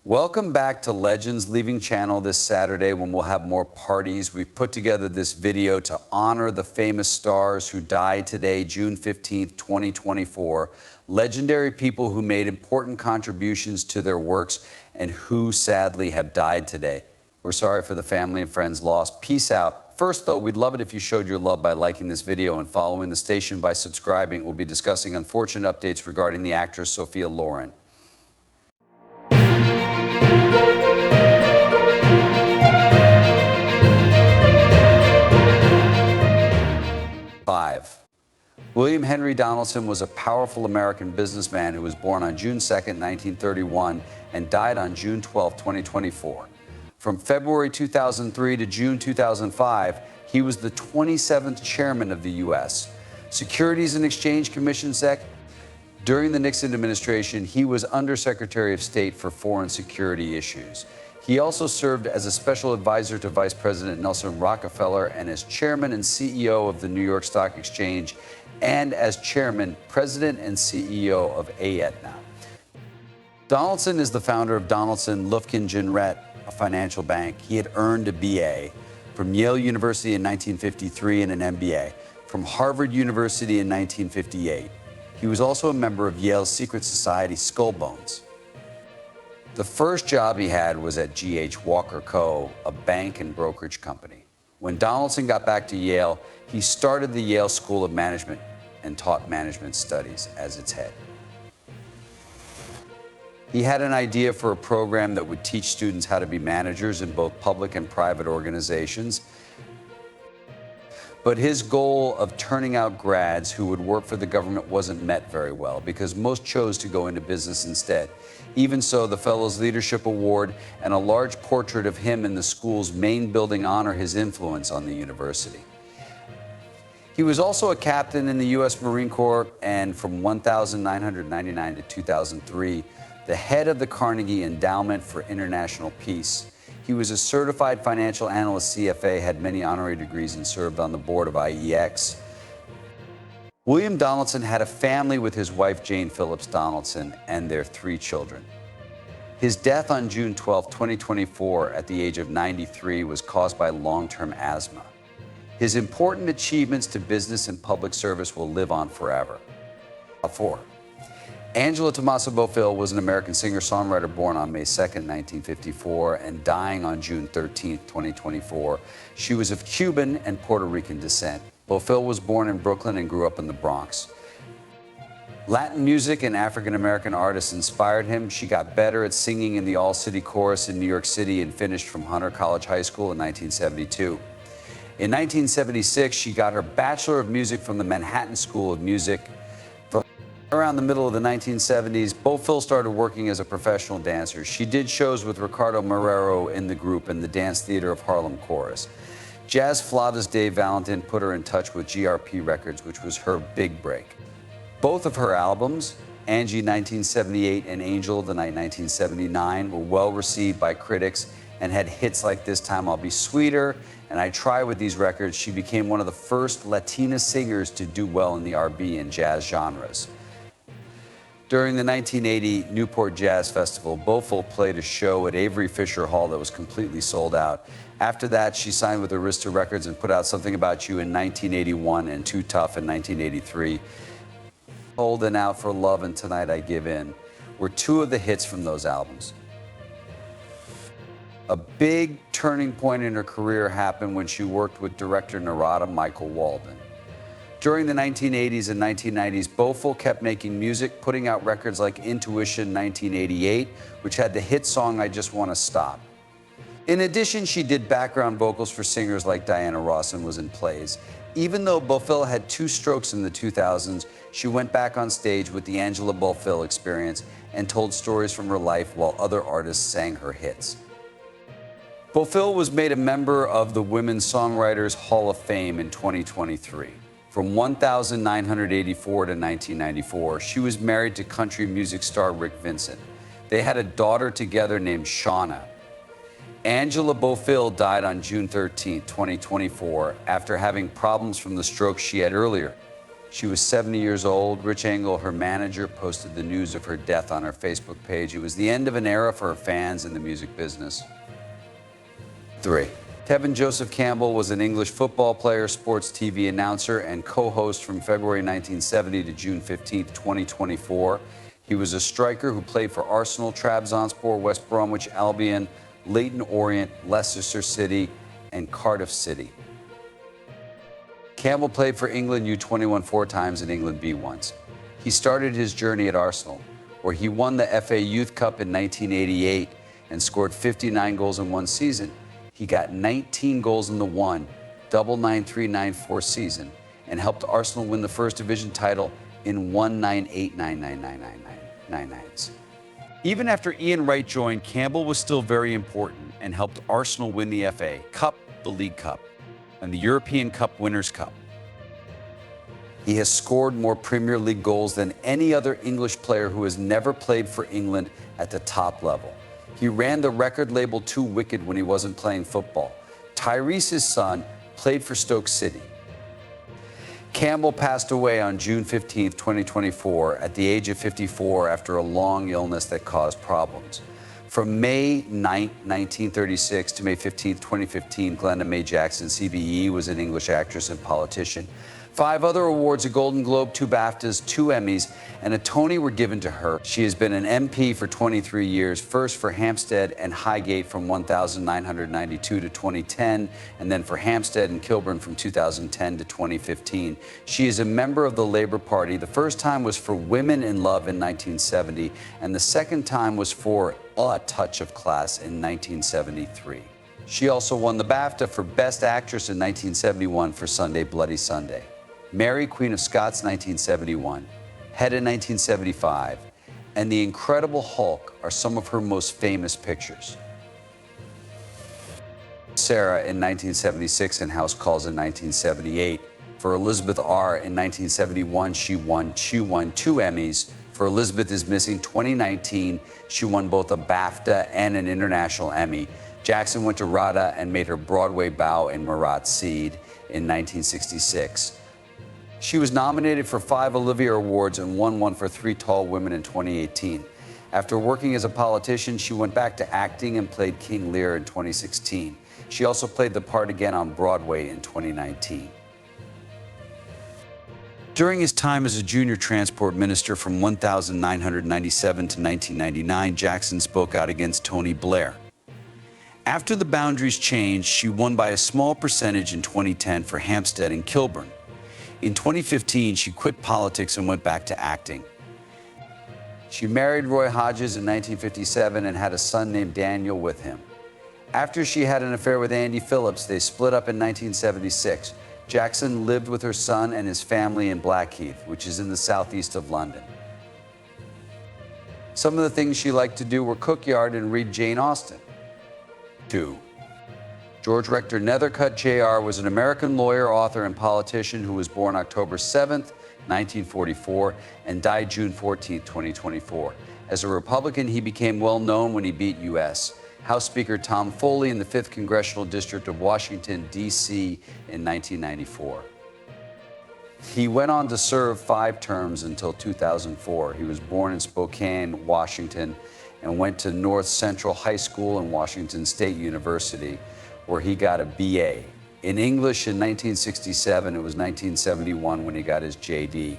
Welcome back to Legends Leaving Channel this Saturday when we'll have more parties. We've put together this video to honor the famous stars who died today, June 15th, 2024. Legendary people who made important contributions to their works and who sadly have died today. We're sorry for the family and friends lost. Peace out. First, though, we'd love it if you showed your love by liking this video and following the station by subscribing. We'll be discussing unfortunate updates regarding the actress Sophia Loren. 5. William Henry Donaldson was a powerful American businessman who was born on June 2, 1931, and died on June 12, 2024. From February 2003 to June 2005, he was the 27th chairman of the U.S. Securities and Exchange Commission Sec. During the Nixon administration, he was Undersecretary of State for Foreign Security Issues. He also served as a special advisor to Vice President Nelson Rockefeller and as chairman and CEO of the New York Stock Exchange and as chairman, president, and CEO of Aetna. Donaldson is the founder of Donaldson, Lufkin, Jenrette, a financial bank. He had earned a BA from Yale University in 1953 and an MBA from Harvard University in 1958. He was also a member of Yale's secret society, Skull Bones. The first job he had was at G.H. Walker Co., a bank and brokerage company. When Donaldson got back to Yale, he started the Yale School of Management and taught management studies as its head. He had an idea for a program that would teach students how to be managers in both public and private organizations. But his goal of turning out grads who would work for the government wasn't met very well because most chose to go into business instead. Even so, the Fellows Leadership Award and a large portrait of him in the school's main building honor his influence on the university. He was also a captain in the U.S. Marine Corps and from 1999 to 2003, the head of the Carnegie Endowment for International Peace. He was a certified financial analyst, CFA, had many honorary degrees, and served on the board of IEX. William Donaldson had a family with his wife, Jane Phillips Donaldson, and their 3 children. His death on June 12, 2024, at the age of 93, was caused by long-term asthma. His important achievements to business and public service will live on forever. 4. Angela Tommaso Bofill was an American singer-songwriter born on May 2, 1954, and dying on June 13, 2024. She was of Cuban and Puerto Rican descent. Bofill was born in Brooklyn and grew up in the Bronx. Latin music and African-American artists inspired him. She got better at singing in the All-City Chorus in New York City and finished from Hunter College High School in 1972. In 1976, she got her Bachelor of Music from the Manhattan School of Music. Around the middle of the 1970s, Bofill started working as a professional dancer. She did shows with Ricardo Marrero in the group and the Dance Theater of Harlem Chorus. Jazz Flautas Dave Valentin put her in touch with GRP Records, which was her big break. Both of her albums, Angie 1978 and Angel of the Night 1979, were well received by critics and had hits like This Time I'll Be Sweeter and I Try. With these records, she became one of the first Latina singers to do well in the R&B and jazz genres. During the 1980 Newport Jazz Festival, Bofill played a show at Avery Fisher Hall that was completely sold out. After that, she signed with Arista Records and put out Something About You in 1981 and Too Tough in 1983. Holding Out for Love and Tonight I Give In were 2 of the hits from those albums. A big turning point in her career happened when she worked with director Narada Michael Walden. During the 1980s and 1990s, Bofill kept making music, putting out records like Intuition 1988, which had the hit song I Just Want to Stop. In addition, she did background vocals for singers like Diana Ross and was in plays. Even though Bofill had 2 strokes in the 2000s, she went back on stage with the Angela Bofill Experience and told stories from her life while other artists sang her hits. Bofill was made a member of the Women's Songwriters Hall of Fame in 2023. From 1984 to 1994, she was married to country music star Rick Vincent. They had a daughter together named Shauna. Angela Bofill died on June 13, 2024, after having problems from the stroke she had earlier. She was 70 years old. Rich Engel, her manager, posted the news of her death on her Facebook page. It was the end of an era for her fans in the music business. 3. Tevin Joseph Campbell was an English football player, sports TV announcer, and co-host from February 1970 to June 15, 2024. He was a striker who played for Arsenal, Trabzonspor, West Bromwich Albion, Leyton Orient, Leicester City, and Cardiff City. Campbell played for England U21 4 times and England B once. He started his journey at Arsenal, where he won the FA Youth Cup in 1988 and scored 59 goals in one season. He got 19 goals in the double 9-3-9-4 season and helped Arsenal win the First Division title in 1-9-8-9-9-9-9-9-9-9s. Even after Ian Wright joined, Campbell was still very important and helped Arsenal win the FA Cup, the League Cup, and the European Cup Winners' Cup. He has scored more Premier League goals than any other English player who has never played for England at the top level. He ran the record label too wicked when he wasn't playing football. Tyrese, his son, played for Stoke City. Campbell passed away on June 15, 2024, at the age of 54 after a long illness that caused problems. From May 9, 1936 to May 15, 2015, Glenda Mae Jackson, CBE, was an English actress and politician. 5 other awards, a Golden Globe, 2 BAFTAs, 2 Emmys, and a Tony were given to her. She has been an MP for 23 years, first for Hampstead and Highgate from 1992 to 2010, and then for Hampstead and Kilburn from 2010 to 2015. She is a member of the Labour Party. The first time was for Women in Love in 1970, and the second time was for A Touch of Class in 1973. She also won the BAFTA for Best Actress in 1971 for Sunday Bloody Sunday. Mary, Queen of Scots, 1971, Hedda, 1975, and The Incredible Hulk are some of her most famous pictures. Sarah in 1976 and House Calls in 1978. For Elizabeth R. in 1971, she won 2 Emmys. For Elizabeth Is Missing 2019, she won both a BAFTA and an International Emmy. Jackson went to RADA and made her Broadway bow in Marat Seed in 1966. She was nominated for 5 Olivier Awards and won one for 3 Tall Women in 2018. After working as a politician, she went back to acting and played King Lear in 2016. She also played the part again on Broadway in 2019. During his time as a junior transport minister from 1997 to 1999, Jackson spoke out against Tony Blair. After the boundaries changed, she won by a small percentage in 2010 for Hampstead and Kilburn. In 2015, she quit politics and went back to acting. She married Roy Hodges in 1957 and had a son named Daniel with him. After she had an affair with Andy Phillips, they split up in 1976. Jackson lived with her son and his family in Blackheath, which is in the southeast of London. Some of the things she liked to do were cook yard and read Jane Austen. 2. George Rector Nethercutt, Jr. was an American lawyer, author, and politician who was born October 7, 1944, and died June 14, 2024. As a Republican, he became well known when he beat U.S. House Speaker Tom Foley in the 5th Congressional District of Washington, D.C. in 1994. He went on to serve 5 terms until 2004. He was born in Spokane, Washington, and went to North Central High School and Washington State University, where he got a BA. In English in 1967, it was 1971 when he got his JD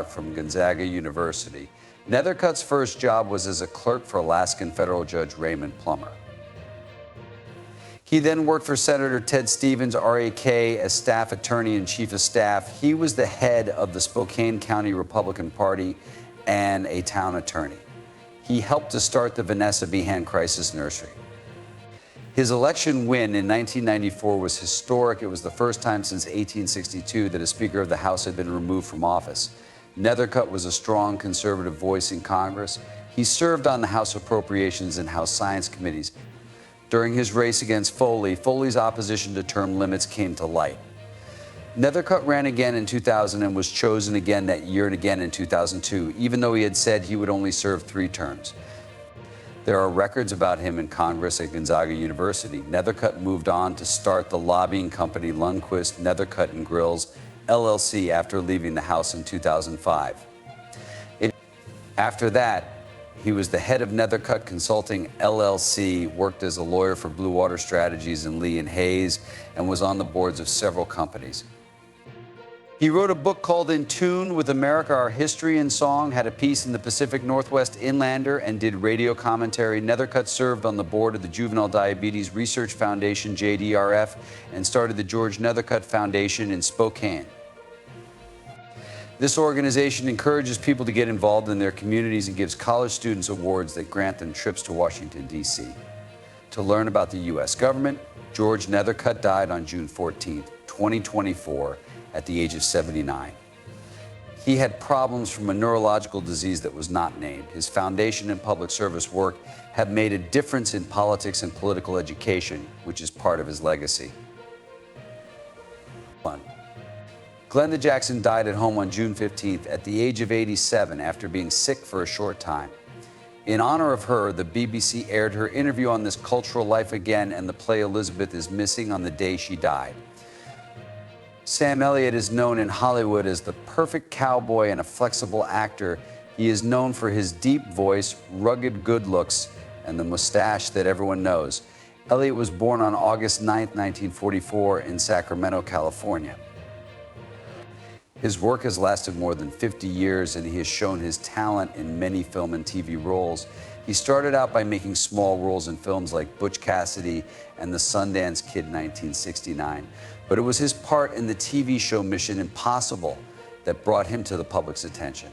from Gonzaga University. Nethercutt's first job was as a clerk for Alaskan federal judge Raymond Plummer. He then worked for Senator Ted Stevens, RAK, as staff attorney and chief of staff. He was the head of the Spokane County Republican Party and a town attorney. He helped to start the Vanessa Behan Crisis Nursery. His election win in 1994 was historic. It was the first time since 1862 that a Speaker of the House had been removed from office. Nethercutt was a strong conservative voice in Congress. He served on the House Appropriations and House Science Committees. During his race against Foley, Foley's opposition to term limits came to light. Nethercutt ran again in 2000 and was chosen again that year and again in 2002, even though he had said he would only serve 3 terms. There are records about him in Congress at Gonzaga University. Nethercutt moved on to start the lobbying company Lundquist, Nethercutt and Grills, LLC after leaving the House in 2005. After that, he was the head of Nethercutt Consulting LLC, worked as a lawyer for Blue Water Strategies and Lee and Hayes, and was on the boards of several companies. He wrote a book called In Tune with America, Our History and Song, had a piece in the Pacific Northwest Inlander, and did radio commentary. Nethercutt served on the board of the Juvenile Diabetes Research Foundation, JDRF, and started the George Nethercutt Foundation in Spokane. This organization encourages people to get involved in their communities and gives college students awards that grant them trips to Washington, D.C. To learn about the U.S. government, George Nethercutt died on June 14, 2024, at the age of 79. He had problems from a neurological disease that was not named. His foundation and public service work have made a difference in politics and political education, which is part of his legacy. Glenda Jackson died at home on June 15th at the age of 87 after being sick for a short time. In honor of her, the BBC aired her interview on This Cultural Life again, and the play Elizabeth is missing on the day she died. Sam Elliott is known in Hollywood as the perfect cowboy and a flexible actor. He is known for his deep voice, rugged good looks, and the mustache that everyone knows. Elliott was born on August 9, 1944 in Sacramento, California. His work has lasted more than 50 years, and he has shown his talent in many film and TV roles. He started out by making small roles in films like Butch Cassidy and The Sundance Kid in 1969. But it was his part in the TV show Mission Impossible that brought him to the public's attention.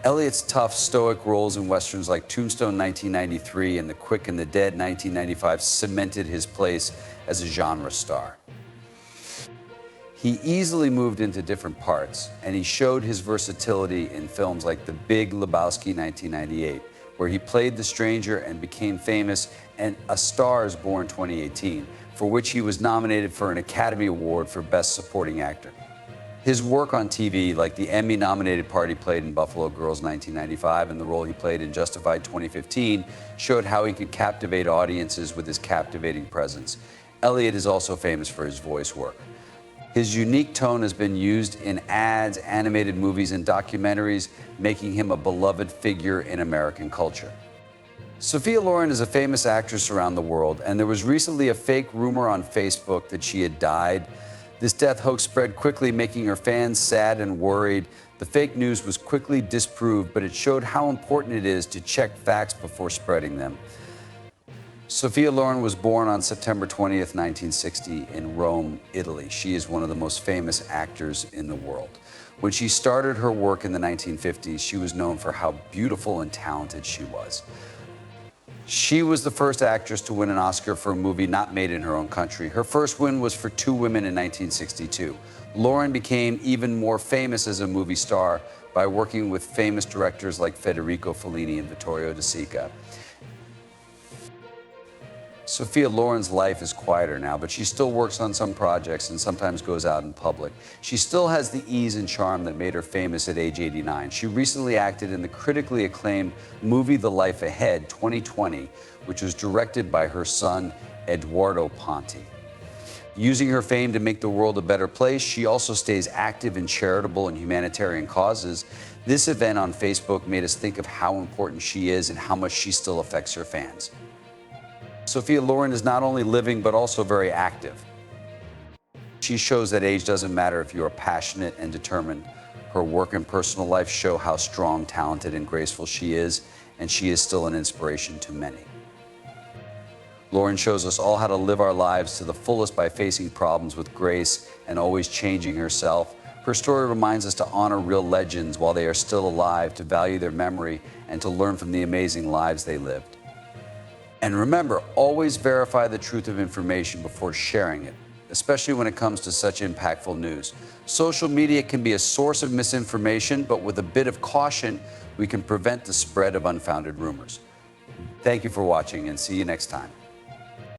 Elliott's tough, stoic roles in westerns like Tombstone 1993 and The Quick and the Dead 1995 cemented his place as a genre star. He easily moved into different parts, and he showed his versatility in films like The Big Lebowski 1998, where he played the stranger and became famous, and A Star is Born 2018, for which he was nominated for an Academy Award for Best Supporting Actor. His work on TV, like the Emmy-nominated part he played in Buffalo Girls 1995 and the role he played in Justified 2015, showed how he could captivate audiences with his captivating presence. Elliott is also famous for his voice work. His unique tone has been used in ads, animated movies, and documentaries, making him a beloved figure in American culture. Sophia Loren is a famous actress around the world, and there was recently a fake rumor on Facebook that she had died. This death hoax spread quickly, making her fans sad and worried. The fake news was quickly disproved, but it showed how important it is to check facts before spreading them. Sophia Loren was born on September 20th, 1960 in Rome, Italy. She is one of the most famous actors in the world. When she started her work in the 1950s, she was known for how beautiful and talented she was. She was the first actress to win an Oscar for a movie not made in her own country. Her first win was for Two Women in 1962. Loren became even more famous as a movie star by working with famous directors like Federico Fellini and Vittorio De Sica. Sophia Loren's life is quieter now, but she still works on some projects and sometimes goes out in public. She still has the ease and charm that made her famous at age 89. She recently acted in the critically acclaimed movie The Life Ahead 2020, which was directed by her son, Eduardo Ponti. Using her fame to make the world a better place, she also stays active in charitable and humanitarian causes. This event on Facebook made us think of how important she is and how much she still affects her fans. Sophia Loren is not only living, but also very active. She shows that age doesn't matter if you are passionate and determined. Her work and personal life show how strong, talented, and graceful she is, and she is still an inspiration to many. Loren shows us all how to live our lives to the fullest by facing problems with grace and always changing herself. Her story reminds us to honor real legends while they are still alive, to value their memory, and to learn from the amazing lives they lived. And remember, always verify the truth of information before sharing it, especially when it comes to such impactful news. Social media can be a source of misinformation, but with a bit of caution, we can prevent the spread of unfounded rumors. Thank you for watching, and see you next time.